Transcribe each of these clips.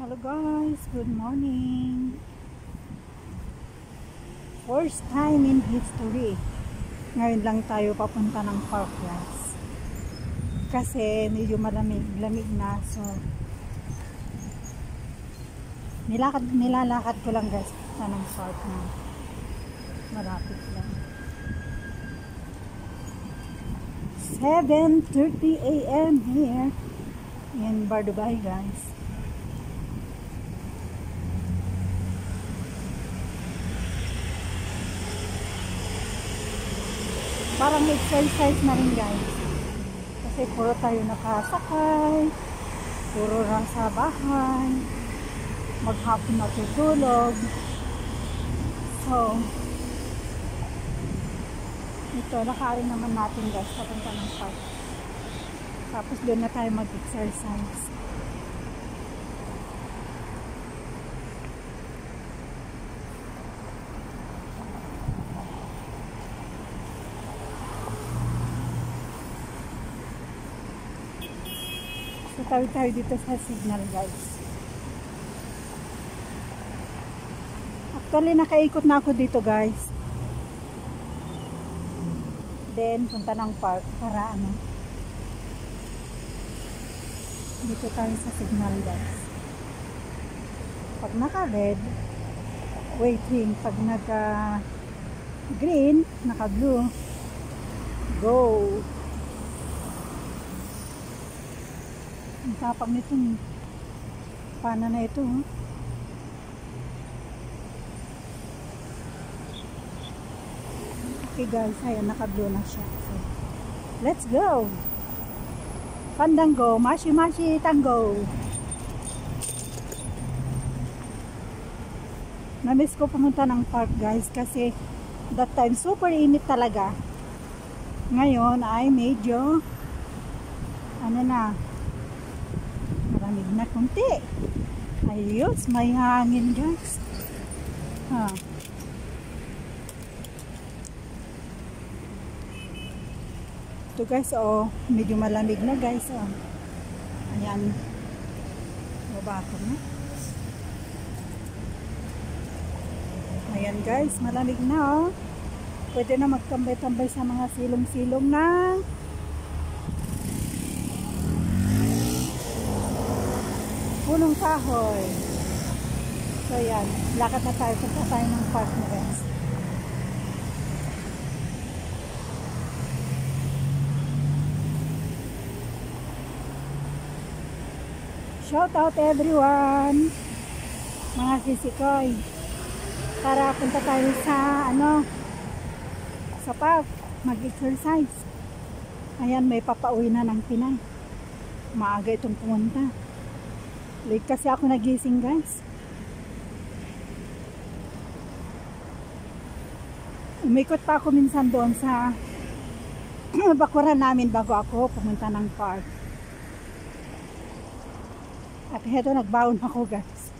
Hello guys, good morning. First time in history. Ngayon lang tayo papunta ng park guys. Kasi medyo malamig na, so nilalakad ko lang guys papunta ng park na malapit lang. 7:30 AM here in Bardubay guys. Parang exercise na rin guys. Kasi puro tayo nakasakay. Puro lang sa bahay. Maghapon natutulog. So, ito, nakarin naman natin guys papunta ng park. Tapos doon na tayo mag-exercise. Tayo dito sa signal guys. Actually nakaikot na ako dito guys. Then punta ng park para dito tayo sa signal guys. Pag naka red, waiting. Pag naka green, naka blue, go. Ang tapang nito ni. Paano na ito? Okay guys, ayan, naka-blue na siya. So, let's go! Pandango, mashi-mashi tango! Na-miss ko pumunta ng park guys kasi that time super init talaga. Ngayon ay medyo malamig na kunti. Ayos, may hangin guys. Ito guys, medyo malamig na guys. Ayan, baba ko na. Ayan guys, malamig na. Pwede na magtambay-tambay sa mga silong-silong na punong kahoy. So yan, lakad na tayo, punta tayo ng park na guys. Shout out everyone, mga sisikoy. Tara, punta tayo sa sa park, mag-exercise. Ayan, may papauwi na ng Pinay. Maaga itong pumunta. Late kasi ako nagising guys. Umikot pa ako minsan doon sa bakuran namin bago ako pumunta ng park. At heto, nagbaon ako guys.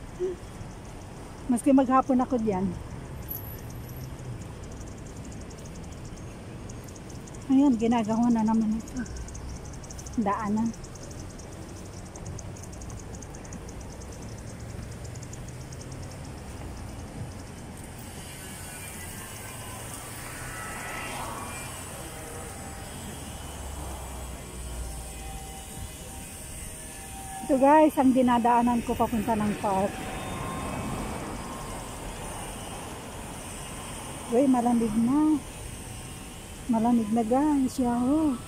Maski maghapon ako diyan. Ayan, ginagawa na naman ito. Daanan. Ito guys, ang dinadaanan ko papunta ng park. Uy, malamig na. Malamig na guys. Yaho.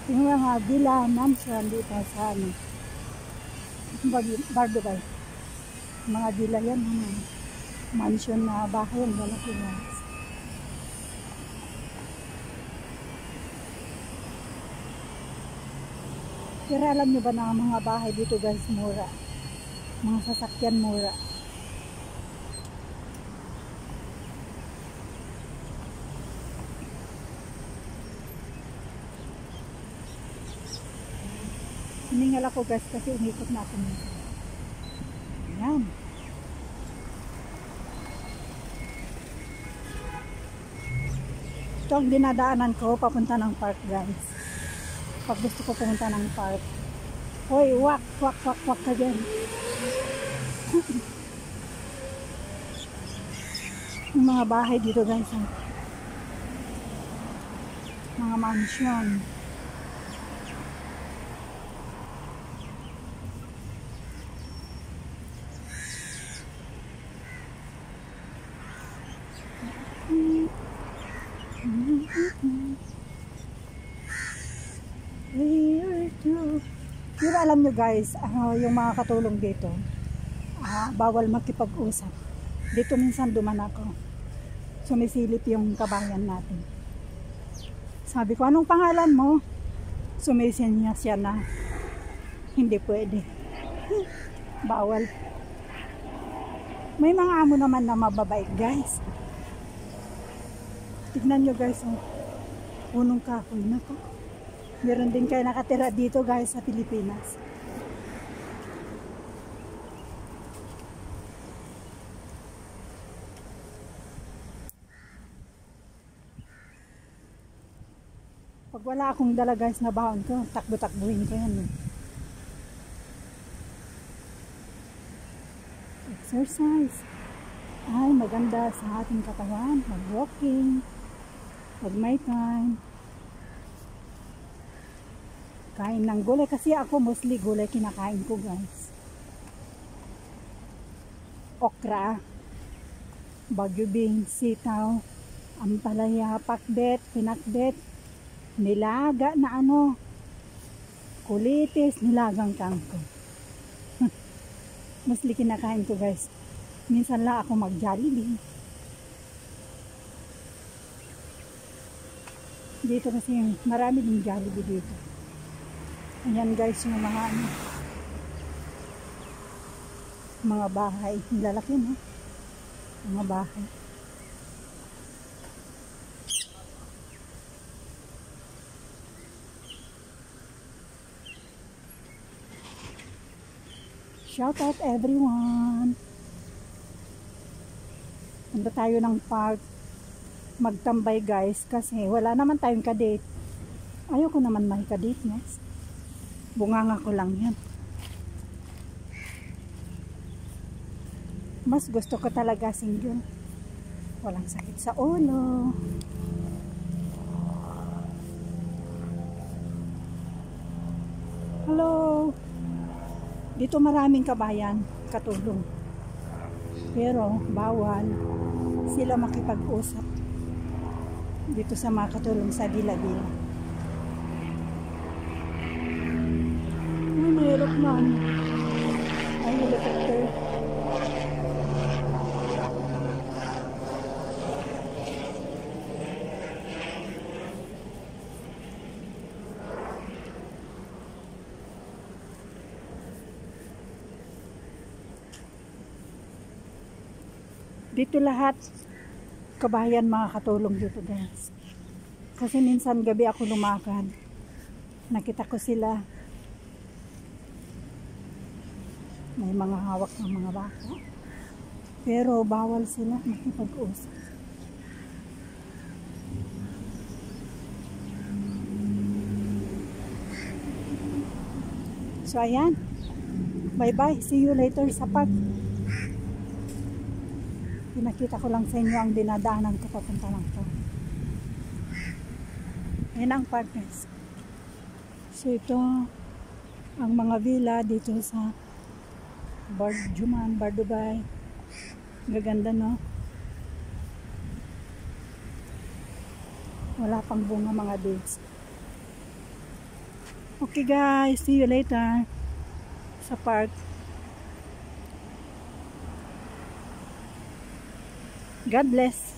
Yung mga villa mansion dito sa Bardubay. Mga villa yan. Mansion na bahay. Ang lalaki guys. Pero alam nyo ba na mga bahay dito guys mura? Mga sasakyan mura. Hiningal ako guys kasi umikot na ako nito. Ayan. Ito ang dinadaanan ko papunta ng park guys. pag gusto ko pumunta ng park. Hoy, wak ka dyan. Yung mga bahay dito guys, mga mansion. Pero alam nyo guys, yung mga katulong dito, bawal makipag-usap. Dito minsan duman ako, sumisilip yung kabayan natin. Sabi ko, anong pangalan mo? Sumisinya siya na hindi pwede. Bawal. May mga amo naman na mababait guys. Tignan nyo guys, punong kahoy na to. Meron din kayo nakatira dito guys sa Pilipinas. Pag wala akong dala guys na baon ko, takbo-takbuhin ko yan. Exercise. Ay, maganda sa ating katawan. Mag-walking. Pag may time. Kain ng gulay. Kasi ako mostly gulay kinakain ko guys. Okra. Bagu beans, sitaw, ampalaya, pakbet, pinakbet, nilaga na kulitis, nilagang kangkong. Mostly kinakain ko guys. Minsan lang ako mag-Jollibee. Dito kasi marami din Jollibee dito. Ayan guys yung mga bahay. Lalaki no? Mga bahay. Shout out everyone. Punta tayo ng park. Magtambay guys kasi wala naman tayong kadate. Ayoko naman may kadate guys. Bunganga ko lang yan. Mas gusto ko talaga single. Walang sakit sa ulo. Hello. Dito maraming kabayan, katulong. Pero bawal sila makipag-usap dito sa mga katulong sa Bila-Bila. Ay, may aeroplano. Ay, helicopter. Dito lahat kabayan mga katulong dito guys. Kasi minsan gabi ako lumakad. Nakita ko sila. May mga hawak ng mga baka. Pero bawal sila makipag-usap. So ayan. Bye bye. See you later sa park. Pinakita ko lang sa inyo ang dinadaanan ko papunta lang to. Ayan ang park guys. So ito ang mga villa dito sa Barjuman, Bardubay. Gaganda no? Wala pang bunga mga dates. Okay guys, see you later sa park. God bless.